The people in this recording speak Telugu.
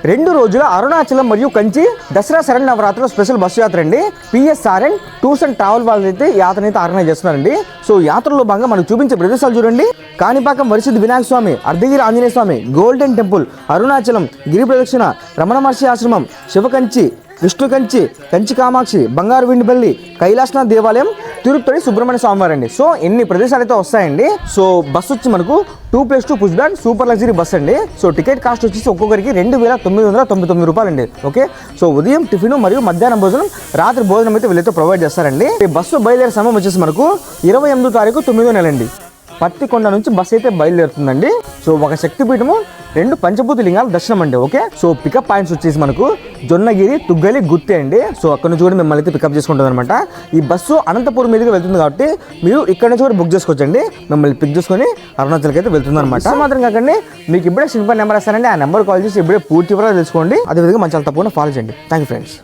2 రోజుల అరుణాచలం మరియు కంచి దసరా శరణ్ నవరాత్రుల స్పెషల్ బస్సు యాత్ర అండి. పిఎస్ఆర్ఎన్ టూర్స్ అండ్ ట్రావెల్ వాళ్ళు అయితే యాత్రని అయితే ఆర్గనైజ్ చేస్తున్నారండి. సో యాత్రలో భాగంగా మనకు చూపించే ప్రదేశాలు చూడండి. కాణిపాకం వరిసిద్ధి వినాయక స్వామి, అర్ధగిరి ఆంజనేయ స్వామి, గోల్డెన్ టెంపుల్, అరుణాచలం, గిరి ప్రదక్షిణ, రమణ మహర్షి ఆశ్రమం, శివకంచి, విష్ణు కంచి, కంచి కామాక్షి, బంగారు విండిపల్లి, కైలాసనాథ్ దేవాలయం, తిరుపతి సుబ్రహ్మణ్య స్వామివారు అండి. సో ఎన్ని ప్రదేశాలు అయితే వస్తాయండి. సో బస్సు వచ్చి మనకు 2+2 push back super luxury bus అండి. సో టికెట్ కాస్ట్ వచ్చేసి ఒక్కొక్కరికి 2,999 రూపాయలు అండి. ఓకే, సో ఉదయం టిఫిన్ మరియు మధ్యాహ్నం భోజనం, రాత్రి భోజనం అయితే వీళ్ళైతే ప్రొవైడ్ చేస్తారండి. ఈ బస్సు బయలుదేరే సమయం వచ్చేసి మనకు 28వ తారీఖు 9వ నెల అండి. పత్తికొండ నుంచి బస్సు అయితే బయలుదేరుతుందండి. సో ఒక శక్తిపీఠము, 2 పంచభూత లింగాల దర్శనం అండి. ఓకే, సో పికప్ పాయింట్స్ వచ్చేసి మనకు జొన్నగిరి, తుగ్గలి, గుత్తి అండి. సో అక్కడ నుంచి కూడా మిమ్మల్ని అయితే పికప్ చేసుకుంటుంది అనమాట. ఈ బస్సు అనంతపురం మీదుగా వెళ్తుంది కాబట్టి మీరు ఇక్కడ నుంచి కూడా బుక్ చేసుకోవచ్చండి. మిమ్మల్ని పిక్ చేసుకొని అరుణాచల్కి అయితే వెళ్తుంది అనమాట. మాత్రం కాకండి, మీకు ఇప్పుడే సింపుల్ నెంబర్ ఇస్తానండి. ఆ నెంబర్ కాల్ చేసి ఇప్పుడే పూర్తి వివరాలు తెలుసుకోండి. అదేవిధంగా మంచి తప్పకుండా ఫాలో చేయండి. Thank you friends.